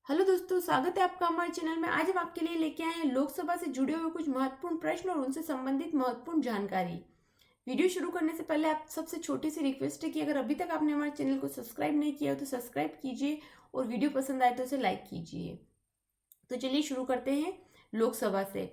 Hello दोस्तों, स्वागत है आपका हमारे चैनल में। आज हम आपके लिए लेके आए हैं लोकसभा से जुड़े हुए कुछ महत्वपूर्ण प्रश्न और उनसे संबंधित महत्वपूर्ण जानकारी। वीडियो शुरू करने से पहले आप सबसे छोटी सी रिक्वेस्ट है कि अगर अभी तक आपने हमारे चैनल को सब्सक्राइब नहीं किया हो तो सब्सक्राइब कीजिए और वीडियो पसंद आए तो उसे लाइक कीजिए। तो चलिए शुरू करते हैं लोकसभा से।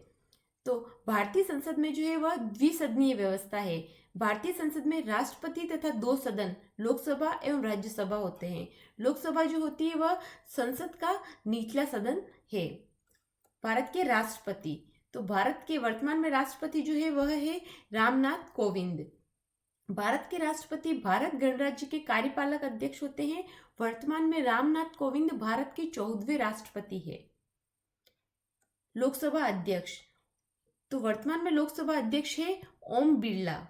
तो भारतीय संसद में जो है वह द्विसदनीय व्यवस्था है। भारतीय संसद में राष्ट्रपति तथा दो सदन लोकसभा एवं राज्यसभा होते हैं। लोकसभा जो होती है वह संसद का निचला सदन है। भारत के राष्ट्रपति, तो भारत के वर्तमान में राष्ट्रपति जो है वह है रामनाथ कोविंद। भारत के राष्ट्रपति भारत गणराज्य के कार्यपालक अध्यक्ष होते हैं। वर्तमान में रामनाथ कोविंद भारत के 14वें राष्ट्रपति है। लोकसभा अध्यक्ष, तो वर्तमान में लोकसभा अध्यक्ष है ओम बिरला।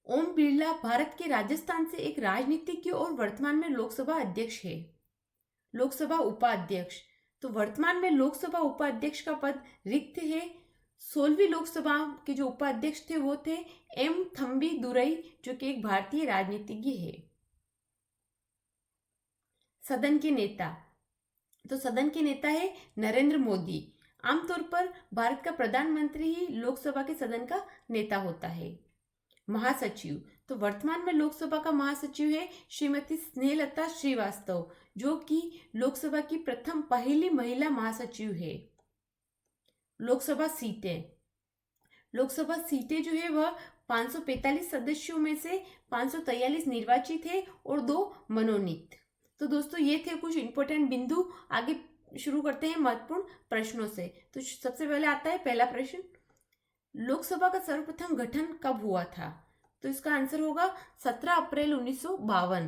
ओम बिरला भारत के राजस्थान से एक राजनीतिज्ञ और वर्तमान में लोकसभा अध्यक्ष है। लोकसभा उपाध्यक्ष, तो वर्तमान में लोकसभा उपाध्यक्ष का पद रिक्त है। 16वीं लोकसभा के जो उपाध्यक्ष थे वो थे एम थम्बी दुरई, जो कि एक भारतीय राजनीतिज्ञ है। सदन के नेता, तो सदन के नेता है नरेंद्र मोदी। आमतौर पर भारत का प्रधानमंत्री ही लोकसभा के सदन का नेता होता है। महासचिव, तो वर्तमान में लोकसभा का महासचिव है श्रीमती स्नेहलता श्रीवास्तव, जो कि लोकसभा की पहली महिला महासचिव है। लोकसभा सीटें, लोकसभा सीटें जो है वह 545 सदस्यों में से 543 निर्वाचित है और 2 मनोनीत। तो दोस्तों ये थे कुछ इंपॉर्टेंट बिंदु। आगे शुरू करते हैं महत्वपूर्ण प्रश्नों से। तो सबसे पहले आता है पहला प्रश्न, लोकसभा का सर्वप्रथम गठन कब हुआ था? तो इसका आंसर होगा 17 अप्रैल 1952।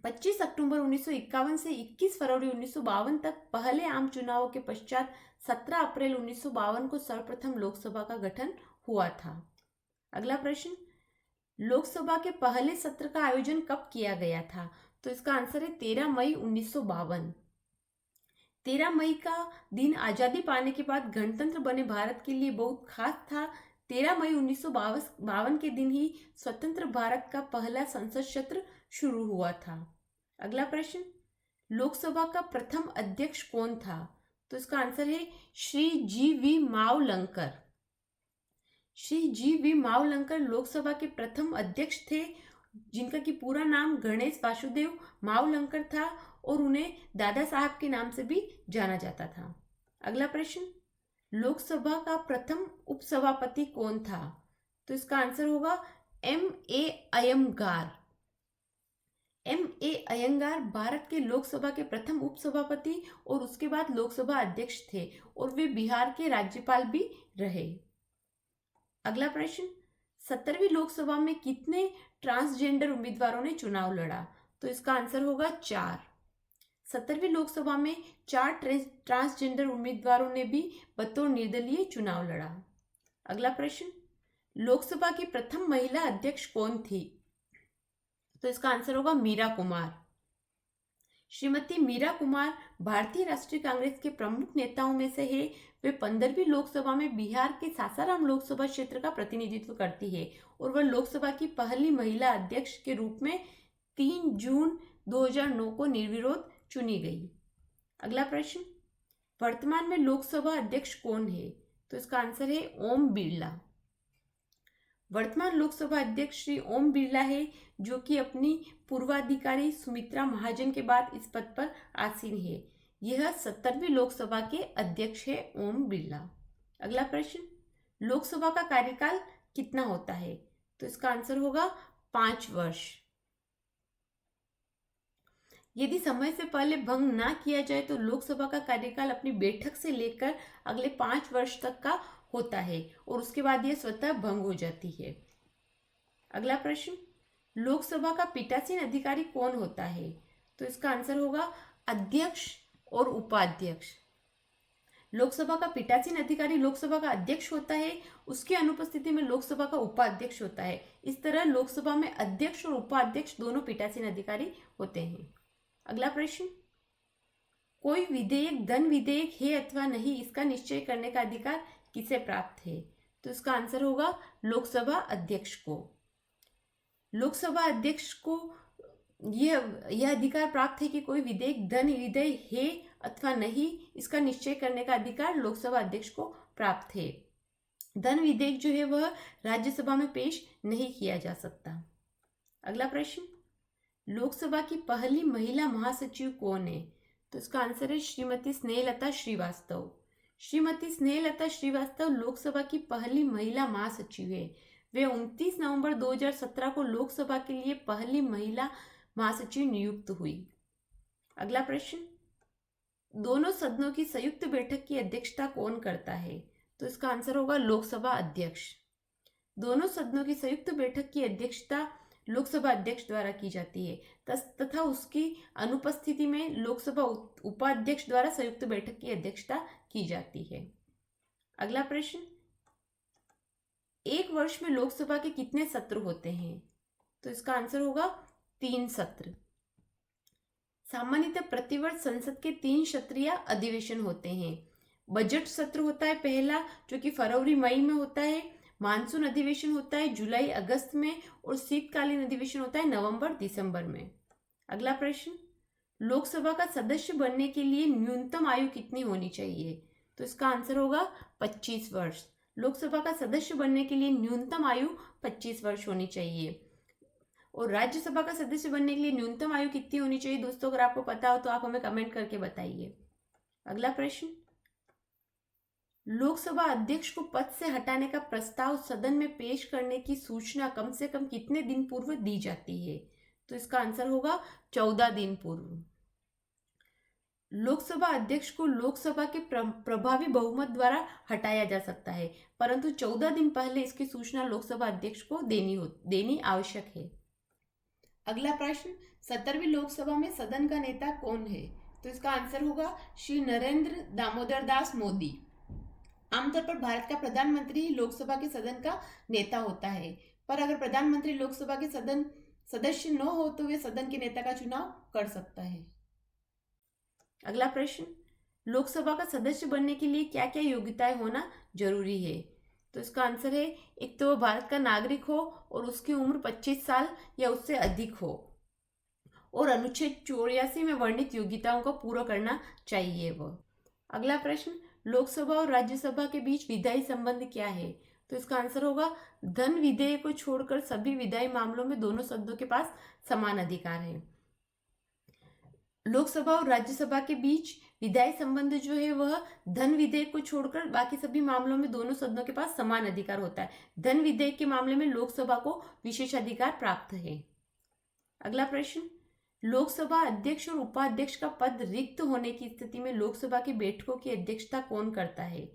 25 अक्टूबर 1951 से 21 फरवरी 1952 तक पहले आम चुनावों के पश्चात 17 अप्रैल 1952 को सर्वप्रथम लोकसभा का गठन हुआ था। अगला प्रश्न, लोकसभा के पहले सत्र का आयोजन कब किया गया था? तो इसका आंसर है 13 मई 1952। 13 मई का दिन आजादी पाने के बाद गणतंत्र बने भारत के लिए बहुत खास था। 13 मई 1952 के दिन ही स्वतंत्र भारत का पहला संसद सत्र शुरू हुआ था। अगला प्रश्न, लोकसभा का प्रथम अध्यक्ष कौन था? तो इसका आंसर है श्री जी.वी. मावलंकर। श्री जी.वी. मावलंकर लोकसभा के प्रथम अध्यक्ष थे, जिनका कि पूरा नाम गणेश वासुदेव मावलंकर था और उन्हें दादा साहब के नाम से भी जाना जाता था। अगला प्रश्न, लोकसभा का प्रथम उपसभापति कौन था? तो इसका आंसर होगा M.A. अयंगार। M.A. अयंगार भारत के लोकसभा के प्रथम उपसभापति और उसके बाद लोकसभा अध्यक्ष थे और वे बिहार के राज्यपाल भी रहे। अगला प्रश्न, 17वीं लोकसभा में कितने ट्रांसजेंडर उम्मीदवारों ने चुनाव लड़ा? तो इसका आंसर होगा 4। 17वीं लोकसभा में 4 ट्रांसजेंडर उम्मीदवारों ने भी बतौर निर्दलीय चुनाव लड़ा। अगला प्रश्न, लोकसभा की प्रथम महिला अध्यक्ष कौन थी? तो इसका आंसर होगा मीरा कुमार। श्रीमती मीरा कुमार भारतीय राष्ट्रीय कांग्रेस के प्रमुख नेताओं में से है। वे 15वीं लोकसभा में बिहार के सासाराम लोकसभा क्षेत्र का प्रतिनिधित्व करती है और वह लोकसभा की पहली महिला अध्यक्ष के रूप में 3 जून 2009 को निर्विरोध चुनी गई। अगला प्रश्न, वर्तमान में लोकसभा अध्यक्ष कौन है? तो इसका आंसर है ओम बिरला। वर्तमान लोकसभा अध्यक्ष श्री ओम बिरला है, जो कि अपनी पूर्वाधिकारी सुमित्रा महाजन के बाद इस पद पर आसीन है। यह 17वीं लोकसभा के अध्यक्ष है ओम बिरला। अगला प्रश्न, लोकसभा का कार्यकाल कितना होता है? तो इसका आंसर होगा 5 वर्ष। यदि समय से पहले भंग ना किया जाए तो लोकसभा का कार्यकाल अपनी बैठक से लेकर अगले 5 वर्ष तक का होता है और उसके बाद यह स्वतः भंग हो जाती है। अगला प्रश्न, लोकसभा का पीठासीन अधिकारी कौन होता है? तो इसका आंसर होगा अध्यक्ष और उपाध्यक्ष। लोकसभा का पीठासीन अधिकारी लोकसभा का अध्यक्ष होता है, उसकी अनुपस्थिति में लोकसभा का उपाध्यक्ष होता है। इस तरह लोकसभा में अध्यक्ष और उपाध्यक्ष दोनों पीठासीन अधिकारी होते हैं। अगला प्रश्न, कोई विधेयक धन विधेयक है अथवा नहीं, इसका निश्चय करने का अधिकार किसे प्राप्त है? तो इसका आंसर होगा लोकसभा अध्यक्ष को। लोकसभा अध्यक्ष को यह अधिकार प्राप्त है कि कोई विधेयक धन विधेयक है अथवा नहीं, इसका निश्चय करने का अधिकार लोकसभा अध्यक्ष को प्राप्त है। धन विधेयक जो है वह राज्यसभा में पेश नहीं किया जा सकता। अगला प्रश्न, लोकसभा की पहली महिला महासचिव कौन है? तो इसका आंसर है श्रीमती स्नेहलता श्रीवास्तव। श्रीमती स्नेहलता श्रीवास्तव लोकसभा की पहली महिला महासचिव है। वे 29 नवंबर 2017 को लोकसभा के लिए पहली महिला महासचिव नियुक्त हुई। अगला प्रश्न, दोनों सदनों की संयुक्त बैठक की अध्यक्षता कौन करता है? तो इसका आंसर होगा लोकसभा अध्यक्ष। दोनों सदनों की संयुक्त बैठक की अध्यक्षता लोकसभा अध्यक्ष द्वारा की जाती है तथा उसकी अनुपस्थिति में लोकसभा उपाध्यक्ष द्वारा संयुक्त बैठक की अध्यक्षता की जाती है। अगला प्रश्न, एक वर्ष में लोकसभा के कितने सत्र होते हैं? तो इसका आंसर होगा 3 सत्र। सामान्यतः प्रतिवर्ष संसद के 3 सत्र या अधिवेशन होते हैं। बजट सत्र होता है पहला, जो कि फरवरी मई में होता है। मानसून अधिवेशन होता है जुलाई अगस्त में, और शीतकालीन अधिवेशन होता है नवंबर दिसंबर में। अगला प्रश्न, लोकसभा का सदस्य बनने के लिए न्यूनतम आयु कितनी होनी चाहिए? तो इसका आंसर होगा 25 वर्ष। लोकसभा का सदस्य बनने के लिए न्यूनतम आयु 25 वर्ष होनी चाहिए। और राज्यसभा का सदस्य बनने के लिए न्यूनतम आयु कितनी होनी चाहिए दोस्तों? अगर आपको पता हो तो आप हमें कमेंट करके बताइए। अगला प्रश्न, लोकसभा अध्यक्ष को पद से हटाने का प्रस्ताव सदन में पेश करने की सूचना कम से कम कितने दिन पूर्व दी जाती है? तो इसका आंसर होगा 14 दिन पूर्व। लोकसभा अध्यक्ष को लोकसभा के प्रभावी बहुमत द्वारा हटाया जा सकता है, परंतु 14 दिन पहले इसकी सूचना लोकसभा अध्यक्ष को देनी आवश्यक है। अगला प्रश्न, 17वीं लोकसभा में सदन का नेता कौन है? तो इसका आंसर होगा श्री नरेंद्र दामोदर दास मोदी। आमतौर पर भारत का प्रधानमंत्री ही लोकसभा के सदन का नेता होता है, पर अगर प्रधानमंत्री लोकसभा के सदस्य न हो तो वे सदन के नेता का चुनाव कर सकता है। अगला प्रश्न, लोकसभा का सदस्य बनने के लिए क्या क्या योग्यताएं होना जरूरी है? तो इसका आंसर है, एक तो वह भारत का नागरिक हो और उसकी उम्र 25 साल या उससे अधिक हो, और अनुच्छेद 84 में वर्णित योग्यताओं को पूरा करना चाहिए वह। अगला प्रश्न, लोकसभा और राज्यसभा के बीच विधायी संबंध क्या है? तो इसका आंसर होगा धन विधेयक को छोड़कर सभी विधायी मामलों में दोनों सदनों के पास समान अधिकार है। लोकसभा और राज्यसभा के बीच विधायी संबंध जो है वह धन विधेयक को छोड़कर बाकी सभी मामलों में दोनों सदनों के पास समान अधिकार होता है। धन विधेयक के मामले में लोकसभा को विशेषाधिकार प्राप्त है। अगला प्रश्न, लोकसभा अध्यक्ष और उपाध्यक्ष का पद रिक्त होने की स्थिति में लोकसभा की बैठकों की अध्यक्षता कौन करता है?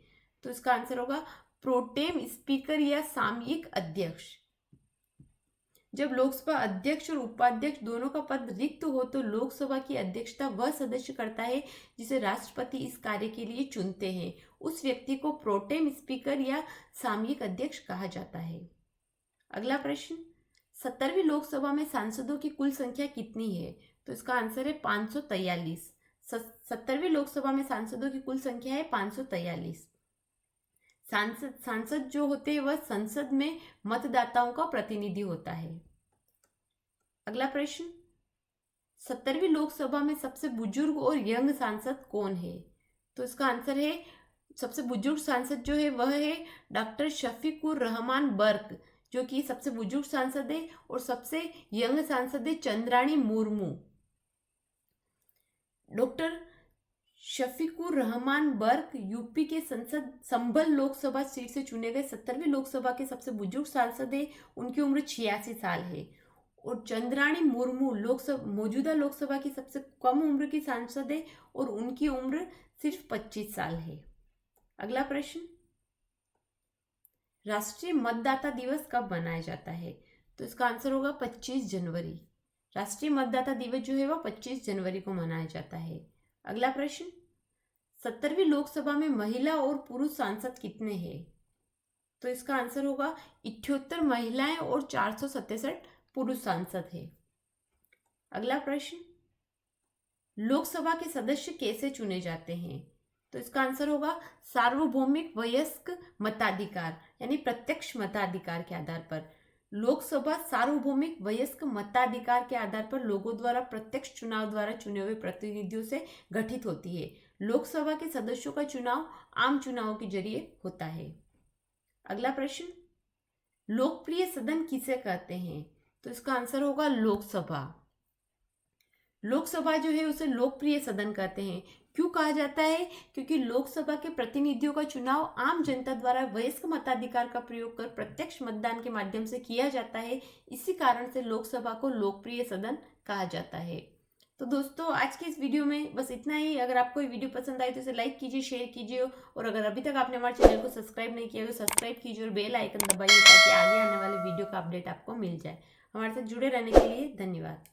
तो इसका आंसर होगा प्रोटेम स्पीकर या सामयिक अध्यक्ष। जब लोकसभा अध्यक्ष और उपाध्यक्ष दोनों का पद रिक्त हो तो लोकसभा की अध्यक्षता वह सदस्य करता है जिसे राष्ट्रपति इस कार्य के लिए चुनते हैं। उस व्यक्ति को प्रोटेम स्पीकर या सामयिक अध्यक्ष कहा जाता है। अगला प्रश्न, 17वीं लोकसभा में सांसदों की कुल संख्या कितनी है? तो इसका आंसर है 543। 17वीं लोकसभा में सांसदों की कुल संख्या है 543। सांसद जो होते हैं वह संसद में मतदाताओं का प्रतिनिधि होता है। अगला प्रश्न, 17वीं लोकसभा में सबसे बुजुर्ग और यंग सांसद कौन है? तो इसका आंसर है, सबसे बुजुर्ग सांसद जो है वह है डॉक्टर शफीकुर रहमान बर्क, जो कि सबसे बुजुर्ग सांसद है, और सबसे यंग सांसद है चंद्राणी मुर्मू। डॉक्टर शफीकुर रहमान बर्क यूपी के संसद संभल लोकसभा सीट से चुने गए 17वीं लोकसभा के सबसे बुजुर्ग सांसद है। उनकी उम्र 86 साल है। और चंद्राणी मुर्मू मौजूदा लोकसभा की सबसे कम उम्र की सांसद है और उनकी उम्र सिर्फ 25 साल है। अगला प्रश्न, राष्ट्रीय मतदाता दिवस कब मनाया जाता है? तो इसका आंसर होगा 25 जनवरी। राष्ट्रीय मतदाता दिवस जो है वह 25 जनवरी को मनाया जाता है। अगला प्रश्न, 17वीं लोकसभा में महिला और पुरुष सांसद कितने हैं? तो इसका आंसर होगा 78 महिलाएं और 467 पुरुष सांसद है। अगला प्रश्न, लोकसभा के सदस्य कैसे चुने जाते हैं? तो इसका आंसर होगा सार्वभौमिक वयस्क मताधिकार यानी प्रत्यक्ष मताधिकार के आधार पर। लोकसभा सार्वभौमिक वयस्क मताधिकार के आधार पर लोगों द्वारा प्रत्यक्ष चुनाव द्वारा चुने हुए प्रतिनिधियों से गठित होती है। लोकसभा के सदस्यों का चुनाव आम चुनावों के जरिए होता है। अगला प्रश्न, लोकप्रिय सदन किसे कहते हैं? तो इसका आंसर होगा लोकसभा। लोकसभा जो है उसे लोकप्रिय सदन कहते हैं। क्यों कहा जाता है? क्योंकि लोकसभा के प्रतिनिधियों का चुनाव आम जनता द्वारा वयस्क मताधिकार का प्रयोग कर प्रत्यक्ष मतदान के माध्यम से किया जाता है। इसी कारण से लोकसभा को लोकप्रिय सदन कहा जाता है। तो दोस्तों, आज के इस वीडियो में बस इतना ही। अगर आपको ये वीडियो पसंद आए तो इसे लाइक कीजिए, शेयर कीजिए, और अगर अभी तक आपने हमारे चैनल को सब्सक्राइब नहीं किया तो सब्सक्राइब कीजिए और बेल आइकन दबाइए ताकि आगे आने वाले वीडियो का अपडेट आपको मिल जाए। हमारे साथ जुड़े रहने के लिए धन्यवाद।